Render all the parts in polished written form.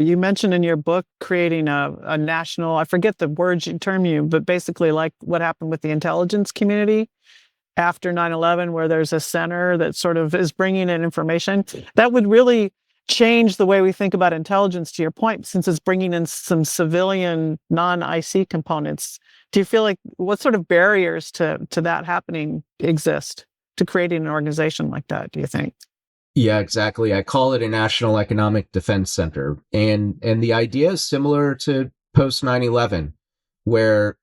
You mentioned in your book creating a national, I forget the words you term you, but basically like what happened with the intelligence community after 9/11, where there's a center that sort of is bringing in information. That would really change the way we think about intelligence, to your point, since it's bringing in some civilian non-IC components. Do you feel like, what sort of barriers to that happening exist, to creating an organization like that, do you think? Yeah, exactly. I call it a National Economic Defense Center. And the idea is similar to post 9/11, where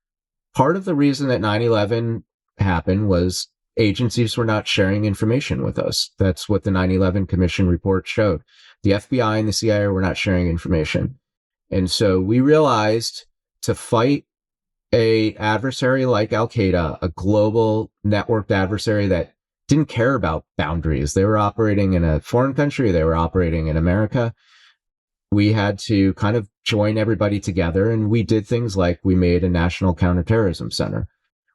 part of the reason that 9/11 happened was agencies were not sharing information with us. That's what the 9/11 Commission report showed. The FBI and the CIA were not sharing information. And so we realized, to fight a adversary like Al Qaeda, a global networked adversary that didn't care about boundaries. They were operating in a foreign country. They were operating in America. We had to kind of join everybody together. And we did things like we made a National Counterterrorism Center,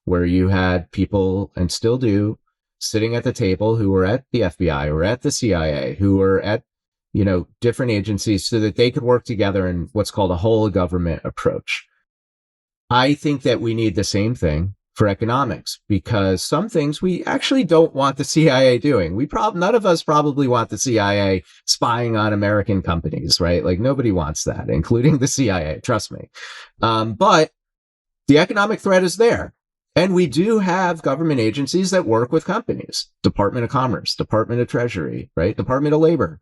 where you had people, and still do, sitting at the table who were at the FBI or at the CIA, who were at, different agencies, so that they could work together in what's called a whole of government approach. I think that we need the same thing for economics, because some things we actually don't want the CIA doing. None of us probably want the CIA spying on American companies, right? Like, nobody wants that, including the CIA, trust me. But the economic threat is there. And we do have government agencies that work with companies: Department of Commerce, Department of Treasury, right? Department of Labor.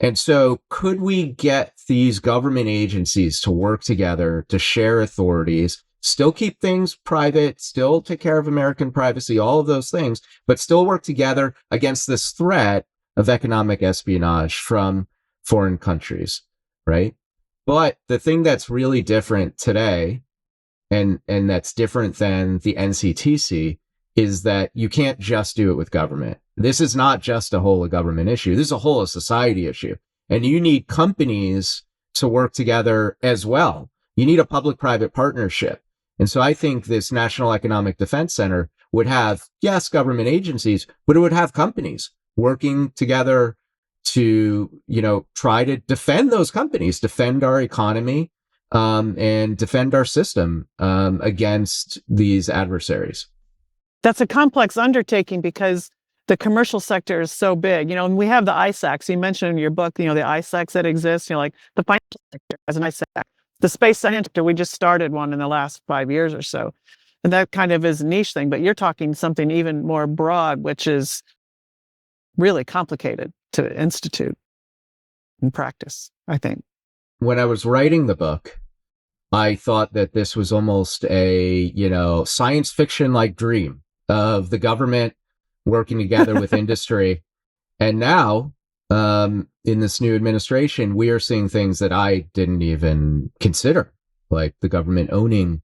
And so could we get these government agencies to work together to share authorities, still keep things private, still take care of American privacy, all of those things, but still work together against this threat of economic espionage from foreign countries, right? But the thing that's really different today, and that's different than the NCTC, is that you can't just do it with government. This is not just a whole of government issue. This is a whole of society issue. And you need companies to work together as well. You need a public-private partnership. And so I think this National Economic Defense Center would have, yes, government agencies, but it would have companies working together to, try to defend those companies, defend our economy, and defend our system against these adversaries. That's a complex undertaking because the commercial sector is so big, and we have the ISACs. You mentioned in your book, the ISACs that exist, like the financial sector as an ISAC. The space sector, we just started one in the last 5 years or so. And that kind of is a niche thing, but you're talking something even more broad, which is really complicated to institute and practice, I think. When I was writing the book, I thought that this was almost a, science fiction like dream of the government working together with industry. And now, in this new administration, we are seeing things that I didn't even consider, like the government owning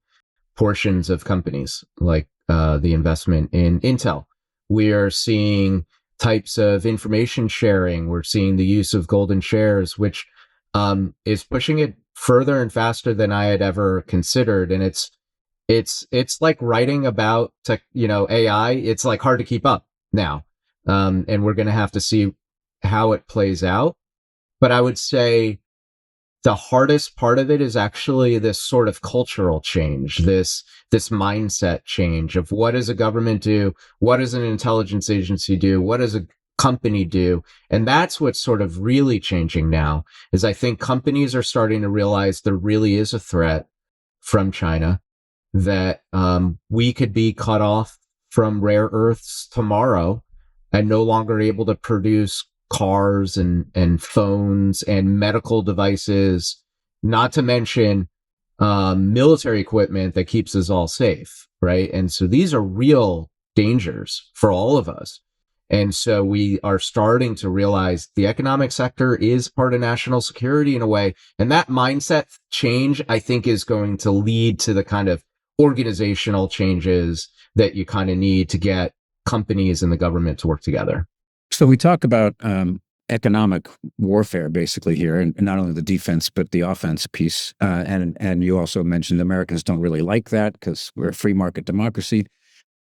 portions of companies, like the investment in Intel. We are seeing types of information sharing. We're seeing the use of golden shares, which is pushing it further and faster than I had ever considered. And it's like writing about AI. It's like hard to keep up now. And we're going to have to see how it plays out. But I would say the hardest part of it is actually this sort of cultural change, this mindset change of, what does a government do? What does an intelligence agency do? What does a company do? And that's what's sort of really changing now, is I think companies are starting to realize there really is a threat from China, that we could be cut off from rare earths tomorrow and no longer able to produce cars and phones and medical devices, not to mention military equipment that keeps us all safe, right? And so these are real dangers for all of us. And so we are starting to realize the economic sector is part of national security in a way. And that mindset change, I think, is going to lead to the kind of organizational changes that you kind of need to get companies and the government to work together. So we talk about economic warfare basically here, and not only the defense, but the offense piece. And you also mentioned Americans don't really like that because we're a free market democracy.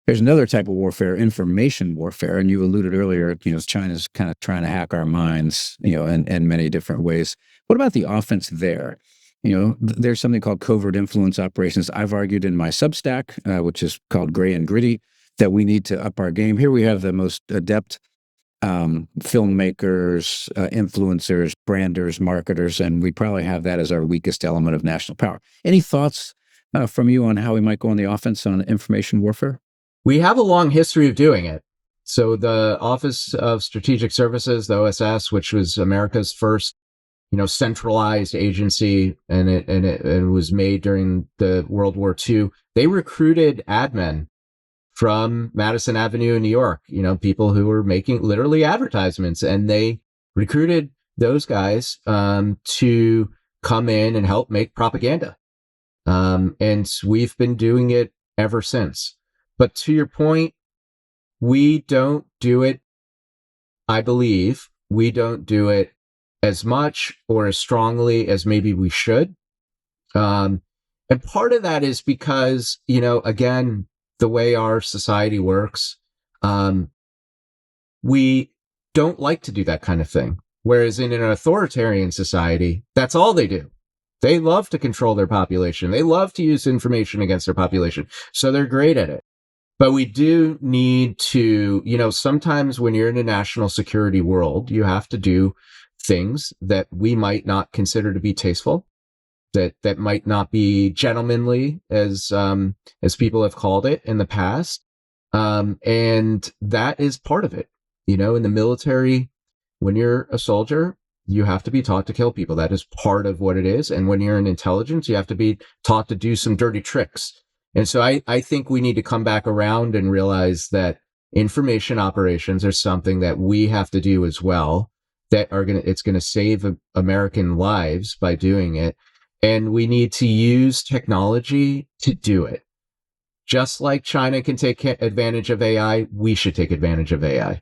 There's another type of warfare, information warfare. And you alluded earlier, China's kind of trying to hack our minds, in many different ways. What about the offense there? There's something called covert influence operations. I've argued in my Substack, which is called Gray and Gritty, that we need to up our game. Here we have the most adept filmmakers, influencers, branders, marketers, and we probably have that as our weakest element of national power. Any thoughts from you on how we might go on the offense on information warfare? We have a long history of doing it. So the Office of Strategic Services, the OSS, which was America's first, centralized agency, and it was made during the World War II. They recruited ad men from Madison Avenue in New York, people who were making literally advertisements, and they recruited those guys to come in and help make propaganda. And we've been doing it ever since. But to your point, we don't do it, I believe, we don't do it as much or as strongly as maybe we should. And part of that is because, again, the way our society works, we don't like to do that kind of thing. Whereas in an authoritarian society, that's all they do. They love to control their population. They love to use information against their population. So they're great at it. But we do need to, sometimes when you're in a national security world, you have to do things that we might not consider to be tasteful, that might not be gentlemanly, as people have called it in the past. And that is part of it. In the military, when you're a soldier, you have to be taught to kill people. That is part of what it is. And when you're in intelligence, you have to be taught to do some dirty tricks. And so I think we need to come back around and realize that information operations are something that we have to do as well, it's going to save American lives by doing it. And we need to use technology to do it. Just like China can take advantage of AI, we should take advantage of AI.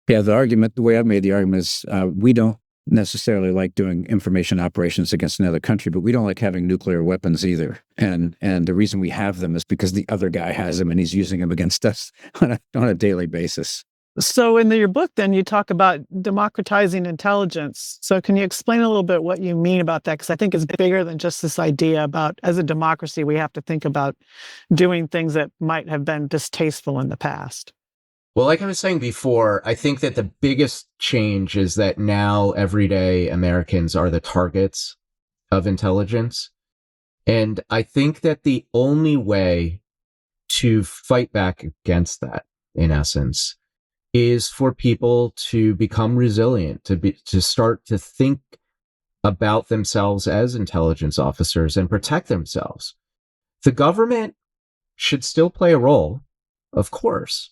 Yeah, the way I've made the argument is we don't necessarily like doing information operations against another country, but we don't like having nuclear weapons either. And the reason we have them is because the other guy has them and he's using them against us on a daily basis. So in your book, then, you talk about democratizing intelligence. So can you explain a little bit what you mean about that? Because I think it's bigger than just this idea about, as a democracy, we have to think about doing things that might have been distasteful in the past. Well, like I was saying before, I think that the biggest change is that now everyday Americans are the targets of intelligence. And I think that the only way to fight back against that, in essence, is for people to become resilient, to start to think about themselves as intelligence officers and protect themselves. The government should still play a role, of course.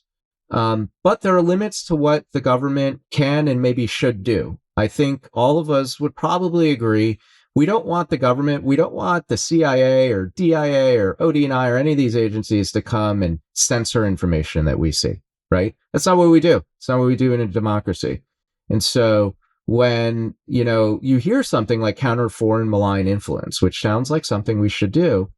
But there are limits to what the government can and maybe should do. I think all of us would probably agree. We don't want the government, we don't want the CIA or DIA or ODNI or any of these agencies to come and censor information that we see, right? That's not what we do. It's not what we do in a democracy. And so when, you hear something like counter foreign malign influence, which sounds like something we should do,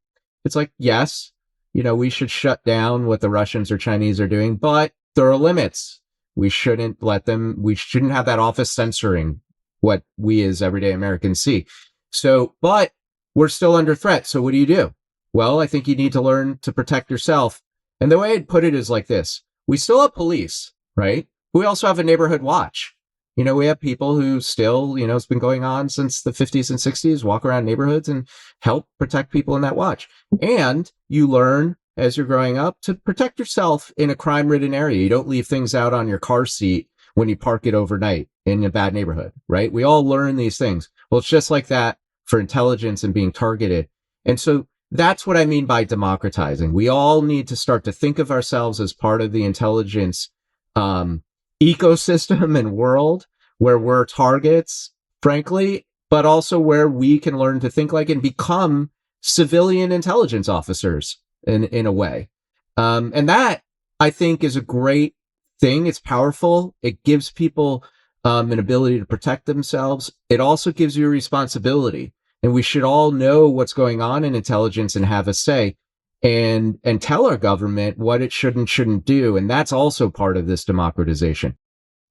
it's like, yes, we should shut down what the Russians or Chinese are doing, but there are limits. We shouldn't have that office censoring what we as everyday Americans see. So, but we're still under threat. So what do you do? Well, I think you need to learn to protect yourself. And the way I'd put it is like this. We still have police, right? We also have a neighborhood watch. We have people who still, it's been going on since the 50s and 60s, walk around neighborhoods and help protect people in that watch. And you learn as you're growing up to protect yourself in a crime-ridden area. You don't leave things out on your car seat when you park it overnight in a bad neighborhood, right? We all learn these things. Well, it's just like that for intelligence and being targeted. And so that's what I mean by democratizing. We all need to start to think of ourselves as part of the intelligence ecosystem and world where we're targets, frankly, but also where we can learn to think like and become civilian intelligence officers in a way. And that, I think, is a great thing. It's powerful. It gives people an ability to protect themselves. It also gives you a responsibility. And we should all know what's going on in intelligence and have a say and tell our government what it should and shouldn't do. And that's also part of this democratization.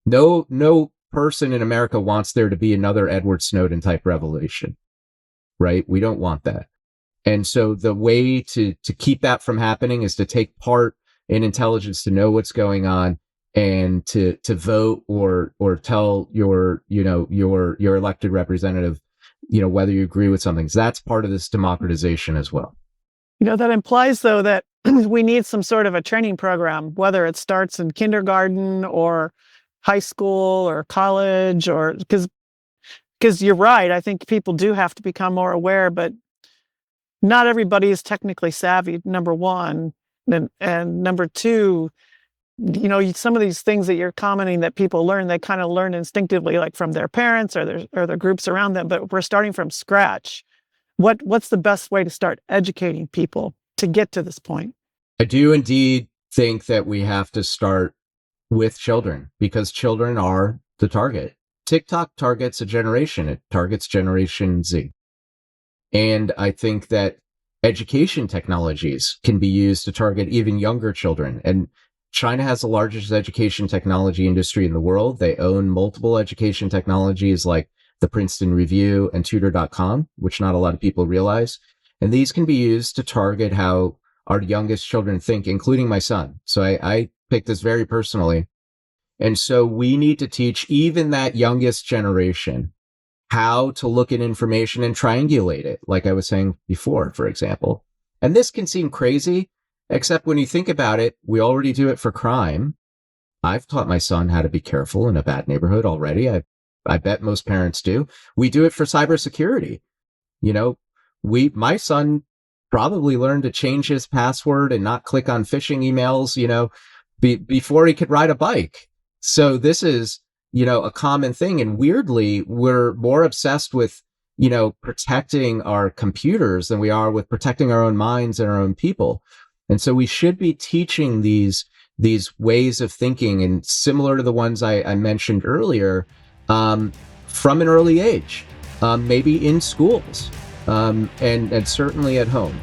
No person in America wants there to be another Edward Snowden type revelation, right? We don't want that. And so the way to keep that from happening is to take part in intelligence, to know what's going on, and to vote or tell your elected representative, whether you agree with something. So that's part of this democratization as well. That implies, though, that we need some sort of a training program, whether it starts in kindergarten or high school or college, or because you're right. I think people do have to become more aware, but not everybody is technically savvy, number one. And number two, some of these things that you're commenting that people learn, they kind of learn instinctively, like from their parents or their groups around them, but we're starting from scratch. What's the best way to start educating people to get to this point? I do indeed think that we have to start with children, because children are the target. TikTok targets a generation. It targets Generation Z. And I think that education technologies can be used to target even younger children. And China has the largest education technology industry in the world. They own multiple education technologies like the Princeton Review and Tutor.com, which not a lot of people realize. And these can be used to target how our youngest children think, including my son. So I picked this very personally. And so we need to teach even that youngest generation how to look at information and triangulate it, like I was saying before, for example. And this can seem crazy, except when you think about it, we already do it for crime. I've taught my son how to be careful in a bad neighborhood already. I bet most parents do. We do it for cybersecurity. My son probably learned to change his password and not click on phishing emails, before he could ride a bike. So this is, a common thing. And weirdly, we're more obsessed with, protecting our computers than we are with protecting our own minds and our own people. And so we should be teaching these ways of thinking, and similar to the ones I mentioned earlier, from an early age, maybe in schools, and certainly at home.